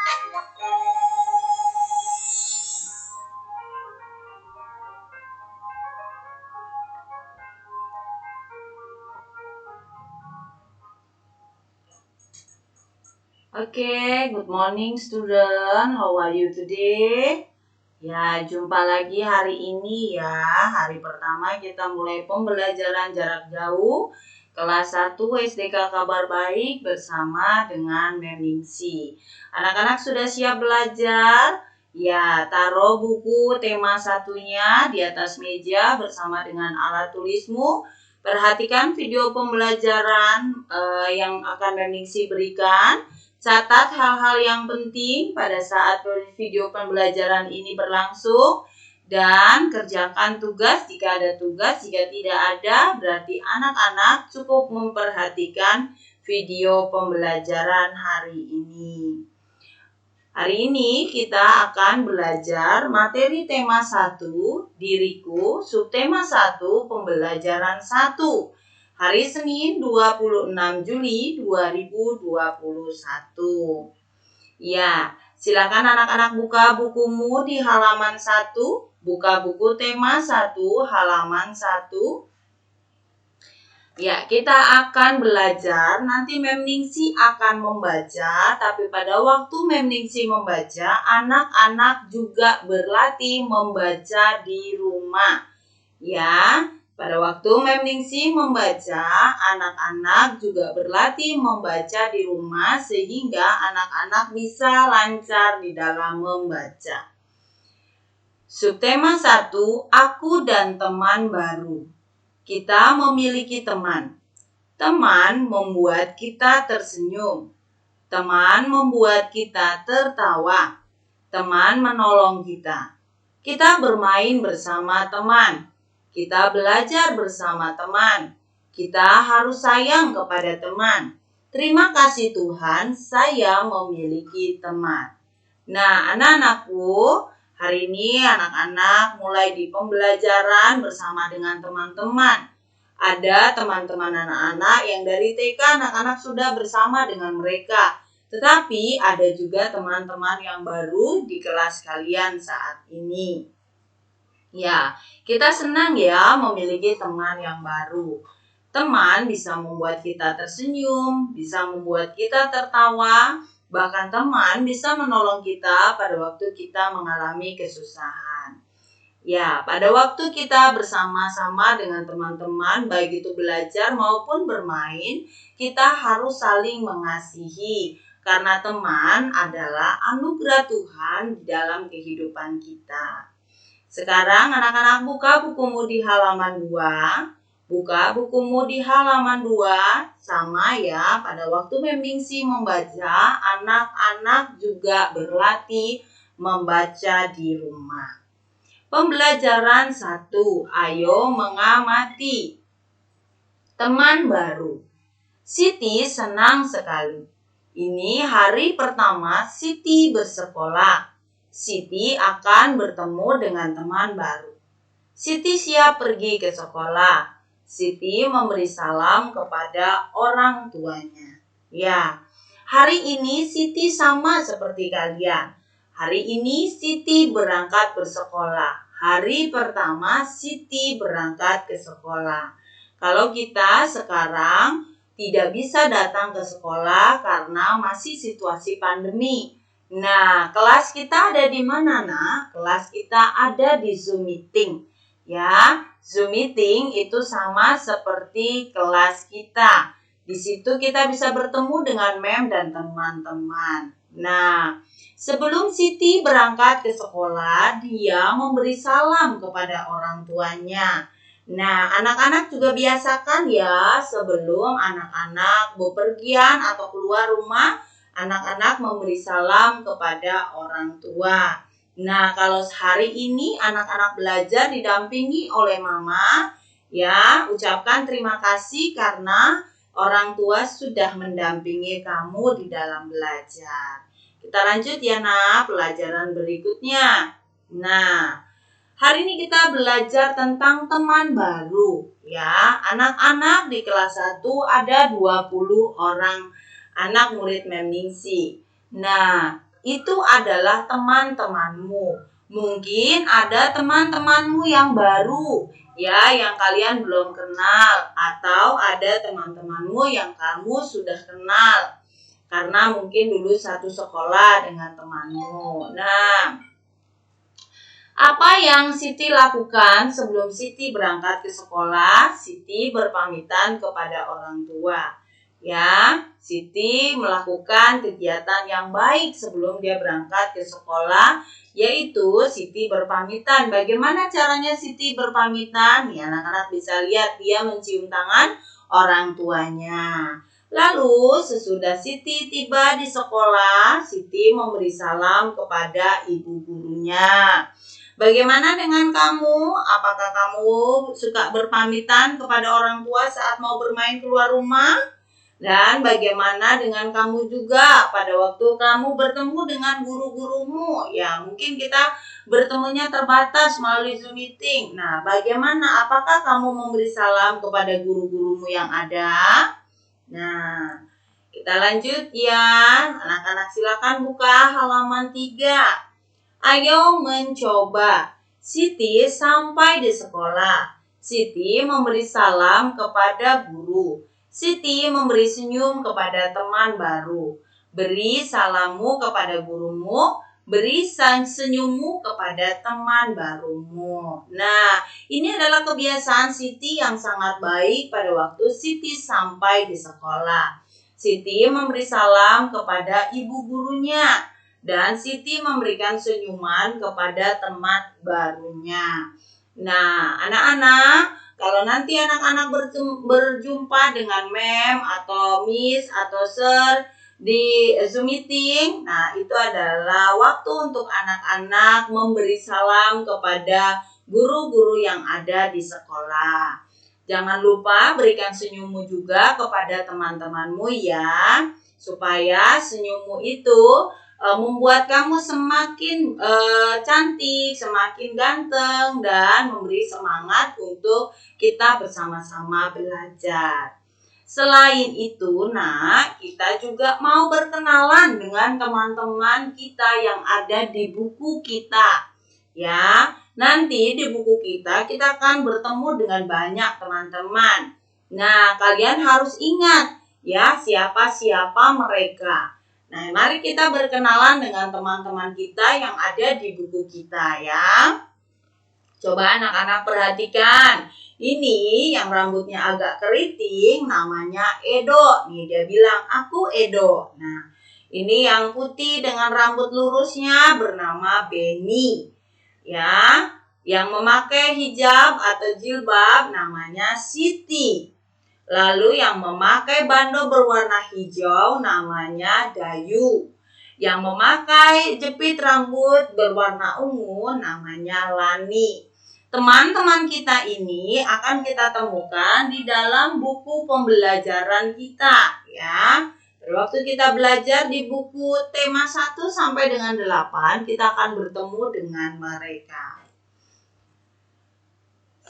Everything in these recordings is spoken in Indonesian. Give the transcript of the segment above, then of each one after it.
Okay, good morning student. How are you today? Ya, jumpa lagi hari ini ya. Hari pertama kita mulai pembelajaran jarak jauh kelas 1 SDK Kabar Baik bersama dengan Mem Ningsi. Anak-anak sudah siap belajar? Ya, taruh buku tema satunya di atas meja bersama dengan alat tulismu. Perhatikan video pembelajaran yang akan Mem Ningsi berikan. Catat hal-hal yang penting pada saat video pembelajaran ini berlangsung dan kerjakan tugas jika ada tugas. Jika tidak ada, berarti anak-anak cukup memperhatikan video pembelajaran hari ini. Hari ini kita akan belajar materi tema 1, diriku, subtema 1, pembelajaran 1. Hari Senin 26 Juli 2021. Ya, silakan anak-anak buka bukumu di halaman 1. Buka buku tema 1, halaman 1. Ya, kita akan belajar. Nanti Mem Ningsi akan membaca, tapi pada waktu Mem Ningsi membaca, anak-anak juga berlatih membaca di rumah. Ya, pada waktu Mem Ningsi membaca, anak-anak juga berlatih membaca di rumah sehingga anak-anak bisa lancar di dalam membaca. Subtema 1, aku dan teman baru. Kita memiliki teman. Teman membuat kita tersenyum. Teman membuat kita tertawa. Teman menolong kita. Kita bermain bersama teman. Kita belajar bersama teman. Kita harus sayang kepada teman. Terima kasih Tuhan, saya memiliki teman. Nah, anak-anakku, hari ini anak-anak mulai di pembelajaran bersama dengan teman-teman. Ada teman-teman anak-anak yang dari TK anak-anak sudah bersama dengan mereka. Tetapi ada juga teman-teman yang baru di kelas kalian saat ini. Ya, kita senang ya memiliki teman yang baru. Teman bisa membuat kita tersenyum, bisa membuat kita tertawa, bahkan teman bisa menolong kita pada waktu kita mengalami kesusahan. Ya, pada waktu kita bersama-sama dengan teman-teman, baik itu belajar maupun bermain, kita harus saling mengasihi. Karena teman adalah anugerah Tuhan di dalam kehidupan kita. Sekarang anak-anak buka bukumu di halaman 2. Buka bukumu di halaman 2. Sama ya, pada waktu Mem Ningsi membaca, anak-anak juga berlatih membaca di rumah. Pembelajaran 1, ayo mengamati. Teman baru. Siti senang sekali. Ini hari pertama Siti bersekolah. Siti akan bertemu dengan teman baru. Siti siap pergi ke sekolah. Siti memberi salam kepada orang tuanya. Ya, hari ini Siti sama seperti kalian. Hari ini Siti berangkat bersekolah. Hari pertama Siti berangkat ke sekolah. Kalau kita sekarang tidak bisa datang ke sekolah karena masih situasi pandemi. Nah, kelas kita ada di mana, Nak? Kelas kita ada di Zoom meeting. Ya, Zoom meeting itu sama seperti kelas kita. Di situ kita bisa bertemu dengan Mem dan teman-teman. Nah, sebelum Siti berangkat ke sekolah, dia memberi salam kepada orang tuanya. Nah, anak-anak juga biasakan ya, sebelum anak-anak bepergian atau keluar rumah, anak-anak memberi salam kepada orang tua. Nah, kalau hari ini anak-anak belajar didampingi oleh mama, ya, ucapkan terima kasih karena orang tua sudah mendampingi kamu di dalam belajar. Kita lanjut ya, Nak, pelajaran berikutnya. Nah, hari ini kita belajar tentang teman baru. Ya, anak-anak di kelas 1 ada 20 orang anak murid Mem Ningsi. Nah, itu adalah teman-temanmu. Mungkin ada teman-temanmu yang baru, ya, yang kalian belum kenal, atau ada teman-temanmu yang kamu sudah kenal karena mungkin dulu satu sekolah dengan temanmu. Nah, apa yang Siti lakukan sebelum Siti berangkat ke sekolah? Siti berpamitan kepada orang tua. Ya, Siti melakukan kegiatan yang baik sebelum dia berangkat ke sekolah, yaitu Siti berpamitan. Bagaimana caranya Siti berpamitan? Ya, anak-anak bisa lihat dia mencium tangan orang tuanya. Lalu sesudah Siti tiba di sekolah, Siti memberi salam kepada ibu gurunya. Bagaimana dengan kamu? Apakah kamu suka berpamitan kepada orang tua saat mau bermain keluar rumah? Dan bagaimana dengan kamu juga pada waktu kamu bertemu dengan guru-gurumu? Ya, mungkin kita bertemunya terbatas melalui Zoom meeting. Nah, bagaimana? Apakah kamu memberi salam kepada guru-gurumu yang ada? Nah, kita lanjut ya. Anak-anak silakan buka halaman 3. Ayo mencoba. Siti sampai di sekolah. Siti memberi salam kepada guru. Siti memberi senyum kepada teman baru. Beri salammu kepada gurumu. Beri senyummu kepada teman barumu. Nah, ini adalah kebiasaan Siti yang sangat baik pada waktu Siti sampai di sekolah. Siti memberi salam kepada ibu gurunya. Dan Siti memberikan senyuman kepada teman barunya. Nah, anak-anak, kalau nanti anak-anak berjumpa dengan mem atau miss atau sir di Zoom meeting, nah itu adalah waktu untuk anak-anak memberi salam kepada guru-guru yang ada di sekolah. Jangan lupa berikan senyummu juga kepada teman-temanmu ya, supaya senyummu itu membuat kamu semakin cantik, semakin ganteng, dan memberi semangat untuk kita bersama-sama belajar. Selain itu, kita juga mau berkenalan dengan teman-teman kita yang ada di buku kita. Ya, nanti di buku kita akan bertemu dengan banyak teman-teman. Nah, kalian harus ingat ya siapa-siapa mereka. Nah, mari kita berkenalan dengan teman-teman kita yang ada di buku kita ya. Coba anak-anak perhatikan. Ini yang rambutnya agak keriting namanya Edo. Nih dia bilang, aku Edo. Nah, ini yang putih dengan rambut lurusnya bernama Beni. Ya, yang memakai hijab atau jilbab namanya Siti. Lalu yang memakai bando berwarna hijau namanya Dayu. Yang memakai jepit rambut berwarna ungu namanya Lani. Teman-teman kita ini akan kita temukan di dalam buku pembelajaran kita ya. Waktu kita belajar di buku tema 1 sampai dengan 8, kita akan bertemu dengan mereka.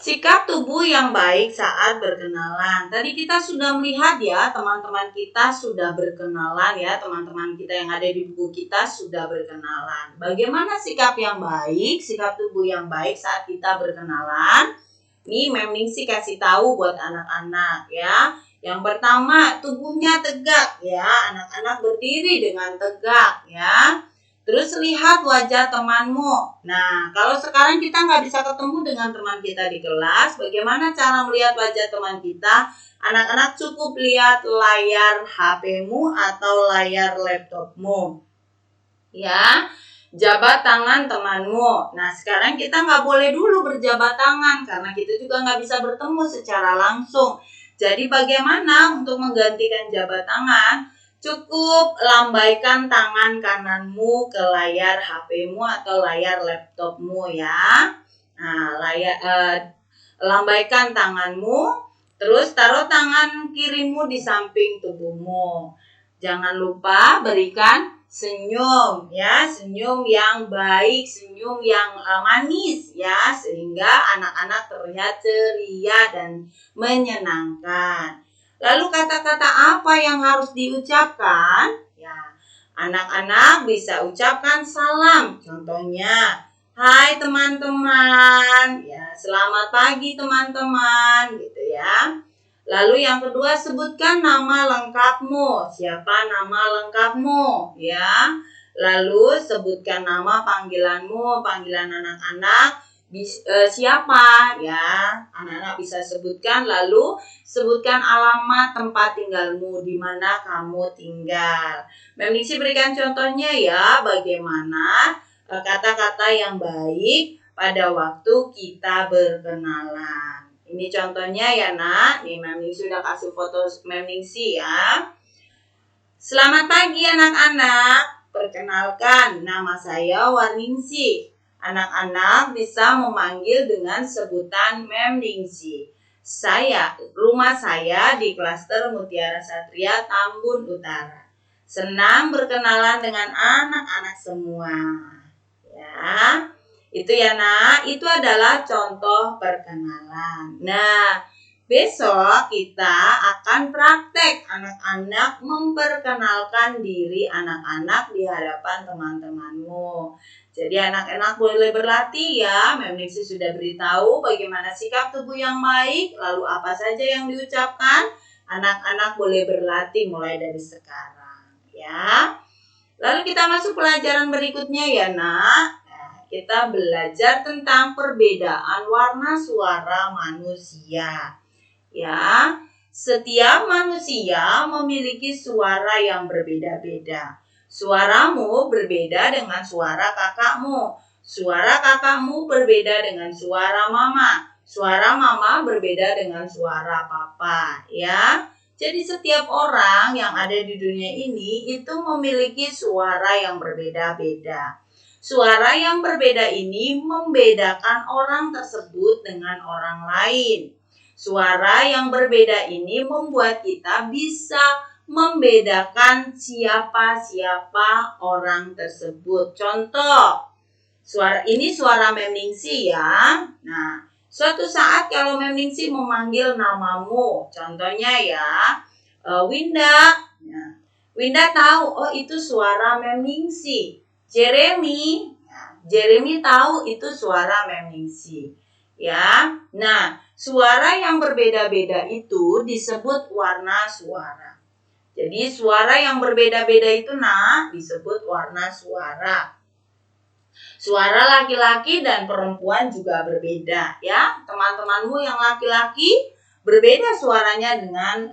Sikap tubuh yang baik saat berkenalan. Tadi kita sudah melihat ya, teman-teman kita sudah berkenalan ya, teman-teman kita yang ada di buku kita sudah berkenalan. Bagaimana sikap yang baik, sikap tubuh yang baik saat kita berkenalan? Nih Mem Ningsi kasih tahu buat anak-anak ya. Yang pertama, tubuhnya tegak ya, anak-anak berdiri dengan tegak ya. Terus lihat wajah temanmu. Nah, kalau sekarang kita nggak bisa ketemu dengan teman kita di kelas, bagaimana cara melihat wajah teman kita? Anak-anak cukup lihat layar HP-mu atau layar laptopmu. Ya, jabat tangan temanmu. Nah, sekarang kita nggak boleh dulu berjabat tangan, karena kita juga nggak bisa bertemu secara langsung. Jadi bagaimana untuk menggantikan jabat tangan? Cukup lambaikan tangan kananmu ke layar HP-mu atau layar laptopmu ya. Nah, lambaikan tanganmu, terus taruh tangan kirimu di samping tubuhmu. Jangan lupa berikan senyum ya, senyum yang baik, senyum yang manis ya, sehingga anak-anak terlihat ceria dan menyenangkan. Lalu kata-kata apa yang harus diucapkan? Ya, Anak-anak bisa ucapkan salam. Contohnya, hai teman-teman, ya, selamat pagi teman-teman, gitu ya. Lalu yang kedua, sebutkan nama lengkapmu. Siapa nama lengkapmu, ya. Lalu sebutkan nama panggilanmu, panggilan anak-anak. Siapa, ya, anak-anak bisa sebutkan. Lalu sebutkan alamat tempat tinggalmu, di mana kamu tinggal. Memisi berikan contohnya ya, bagaimana kata-kata yang baik pada waktu kita berkenalan. Ini contohnya ya nak, nih Memisi sudah kasih foto Memisi ya. Selamat pagi anak-anak, perkenalkan nama saya Warningsi. Anak-anak bisa memanggil dengan sebutan Memningsi. Rumah saya di klaster Mutiara Satria Tambun Utara. Senang berkenalan dengan anak-anak semua. Ya, itu ya nak, itu adalah contoh perkenalan. Nah, besok kita akan praktek anak-anak memperkenalkan diri anak-anak di hadapan teman-temanmu. Jadi anak-anak boleh berlatih ya. Memisi sudah beritahu bagaimana sikap tubuh yang baik, lalu apa saja yang diucapkan. Anak-anak boleh berlatih mulai dari sekarang ya. Lalu kita masuk pelajaran berikutnya ya nak. Kita belajar tentang perbedaan warna suara manusia. Ya, setiap manusia memiliki suara yang berbeda-beda. Suaramu berbeda dengan suara kakakmu. Suara kakakmu berbeda dengan suara mama. Suara mama berbeda dengan suara papa, ya. Jadi setiap orang yang ada di dunia ini itu memiliki suara yang berbeda-beda. Suara yang berbeda ini membedakan orang tersebut dengan orang lain. Suara yang berbeda ini membuat kita bisa membedakan siapa orang tersebut. Contoh, suara Memningsi ya. Nah, suatu saat kalau Memningsi memanggil namamu, contohnya ya, Winda. Nah, Winda tahu, oh itu suara Memningsi. Jeremy, Jeremy tahu itu suara Memningsi. Ya, nah suara yang berbeda-beda itu disebut warna suara. Jadi suara yang berbeda-beda itu disebut warna suara. Suara laki-laki dan perempuan juga berbeda ya. Teman-temanmu yang laki-laki berbeda suaranya dengan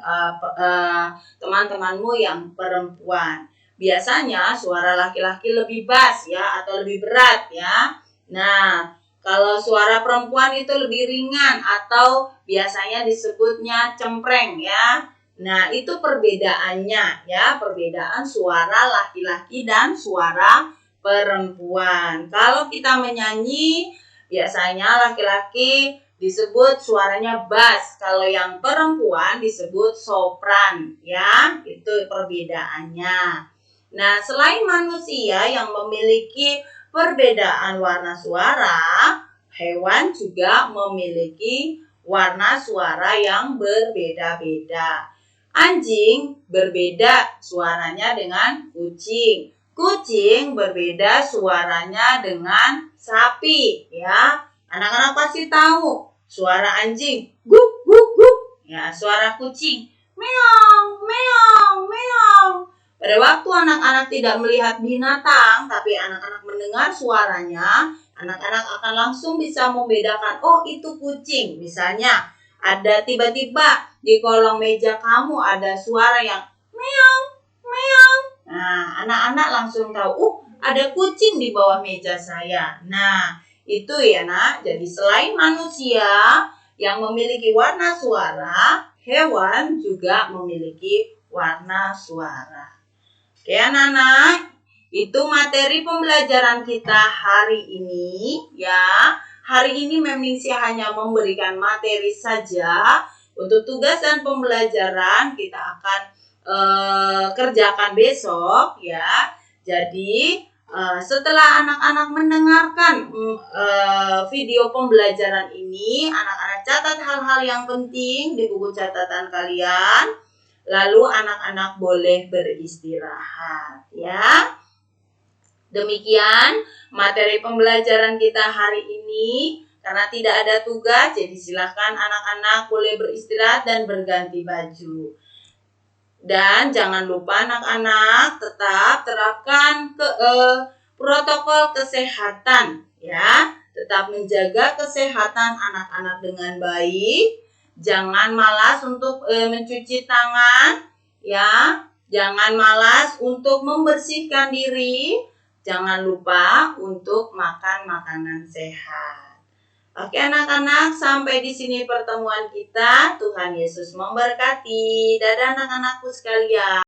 teman-temanmu yang perempuan. Biasanya suara laki-laki lebih bass ya atau lebih berat ya. Nah, kalau suara perempuan itu lebih ringan atau biasanya disebutnya cempreng ya. Nah, itu perbedaannya ya, perbedaan suara laki-laki dan suara perempuan. Kalau kita menyanyi, biasanya laki-laki disebut suaranya bass, kalau yang perempuan disebut sopran ya. Itu perbedaannya. Nah, selain manusia yang memiliki perbedaan warna suara, hewan juga memiliki warna suara yang berbeda-beda. Anjing berbeda suaranya dengan kucing. Kucing berbeda suaranya dengan sapi ya. Anak-anak pasti tahu suara anjing guk guk guk. Ya, suara kucing meong meong meong. Pada waktu anak-anak tidak melihat binatang, tapi anak-anak mendengar suaranya, anak-anak akan langsung bisa membedakan, oh itu kucing. Misalnya, ada tiba-tiba di kolong meja kamu ada suara yang meong, meong. Nah, anak-anak langsung tahu, ada kucing di bawah meja saya. Nah, itu ya nak. Jadi selain manusia yang memiliki warna suara, hewan juga memiliki warna suara. Oke anak-anak, itu materi pembelajaran kita hari ini ya. Hari ini Memningsi hanya memberikan materi saja. Untuk tugas dan pembelajaran kita akan kerjakan besok ya. Jadi setelah anak-anak mendengarkan video pembelajaran ini, anak-anak catat hal-hal yang penting di buku catatan kalian. Lalu anak-anak boleh beristirahat ya. Demikian materi pembelajaran kita hari ini. Karena tidak ada tugas, jadi silakan anak-anak boleh beristirahat dan berganti baju. Dan jangan lupa anak-anak tetap terapkan protokol kesehatan ya. Tetap menjaga kesehatan anak-anak dengan baik. Jangan malas untuk mencuci tangan ya. Jangan malas untuk membersihkan diri. Jangan lupa untuk makan makanan sehat. Oke anak-anak, sampai di sini pertemuan kita. Tuhan Yesus memberkati. Dadah anak-anakku sekalian.